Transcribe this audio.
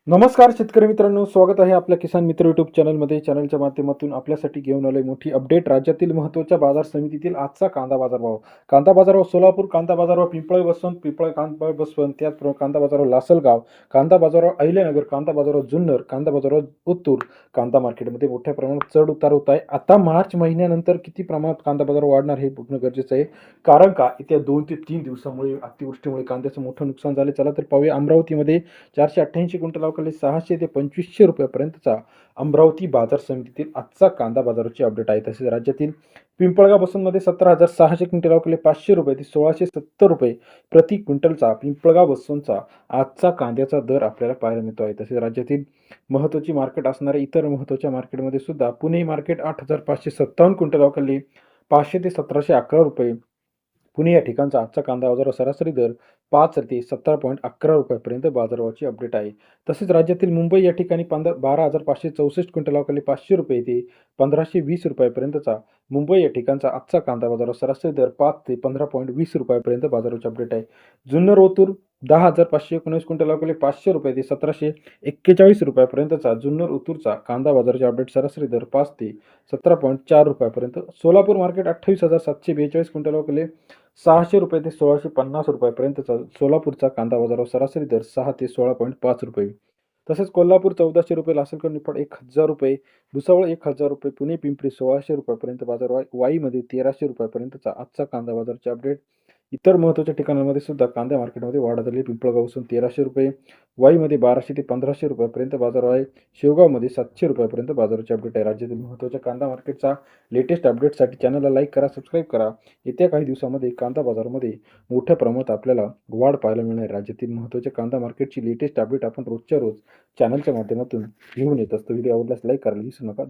नमस्कार शेतकरी मित्रांनो, स्वागत आहे आपल्या किसान मित्र यूट्यूब चॅनलमध्ये. चॅनलच्या माध्यमातून आपल्यासाठी घेऊन आलोय मोठी अपडेट. राज्यातील महत्त्वाच्या बाजार समितीतील आजचा कांदा बाजारभाव. कांदा बाजारभाव सोलापूर, कांदा बाजारभाव पिंपळ बसवंत, कांदा बसवंत, त्याचप्रमाणे कांदा बाजारभाव लासलगाव, कांदा बाजारभाव अहिल्यानगर, कांदा बाजारभाव जुन्नर, कांदा बाजारभाव उत्तूर. कांदा मार्केटमध्ये मोठ्या प्रमाणात चढ उतार होत आहे. आता मार्च महिन्यानंतर किती प्रमाणात कांदा बाजार वाढणार हे बघणं गरजेचं आहे. कारण का येत्या 2 ते 3 दिवसामुळे अतिवृष्टीमुळे कांद्याचं मोठं नुकसान झाले. चला तर पाहूया. अमरावतीमध्ये 488 क्विंटल अवकाळी 600 ते 2500 रुपयापर्यंतचा अमरावती बाजार समितीतील आजचा कांदा बाजाराची अपडेट आहे. तसेच राज्यातील पिंपळगाव बसवंतमध्ये 17,600 क्विंटल अवकाळी 500 रुपये ते 1670 रुपये प्रति क्विंटलचा पिंपळगाव बसवंतचा आजचा कांद्याचा दर आपल्याला पाहायला मिळतो आहे. तसेच राज्यातील महत्त्वाची मार्केट असणाऱ्या इतर महत्त्वाच्या मार्केटमध्ये सुद्धा पुणे मार्केट 8,557 क्विंटल अवकाळी 500 ते 1711 रुपये. पुणे या ठिकाणचा आजचा कांदा बाजार सरासरी दर 5 ते 17.11 रुपयापर्यंत बाजारभावाची अपडेट आहे. तसेच राज्यातील मुंबई या ठिकाणी 12,564 क्विंटल अवकाळी 500 रुपये ते 1,520 रुपयापर्यंतचा मुंबई या ठिकाणचा आजचा कांदा बाजार सरासरी दर 5 ते 15.20 रुपयापर्यंत बाजाराची अपडेट आहे. जुन्नर ओतूर 10,519 क्विंटल अवकाळी 500 रुपये ते 1,741 रुपयापर्यंतचा जुन्नर ओतूरचा कांदा बाजाराची अपडेट सरासरी दर 5 ते 17.4 रुपयापर्यंत. सोलापूर मार्केट 28,742 क्विंटल अवकाळी 600 रुपये ते 1,650 रुपयापर्यंतचा सोलापूरचा कांदा बाजारावर सरासरी दर 6 ते 16.5 रुपये. तसेच कोल्हापूर 1400 रुपये, लासलगाव निफाड 1,000 रुपये, भुसावळ 1,000 रुपये, पुणे पिंपरी 1,600 रुपयापर्यंत बाजार. वाईमध्ये 1,300 रुपयापर्यंतचा आजचा कांदा बाजाराची अपडेट. इतर महत्त्वाच्या ठिकाणांमध्ये सुद्धा कांदा मार्केटमध्ये वाढ झाली. पिंपळगावपासून 1,300 रुपये, वाईमध्ये 1,200 ते 1,500 रुपयापर्यंत बाजार आहे. शेवगावमध्ये 700 रुपयापर्यंत बाजाराची अपडेट आहे. राज्यातील महत्त्वाच्या कांदा मार्केटचा लेटेस्ट अपडेटसाठी चॅनलला लाईक करा, सबस्क्राईब करा. येत्या काही दिवसामध्ये कांदा बाजारामध्ये मोठ्या प्रमाणात आपल्याला वाढ पाहायला मिळणार आहे. राज्यातील महत्त्वाच्या कांदा मार्केटची लेटेस्ट अपडेट आपण रोजच्या रोज चॅनलच्या माध्यमातून घेऊन येत असतो. व्हिडिओ आवडल्यास लाईक करायला विसरू नका.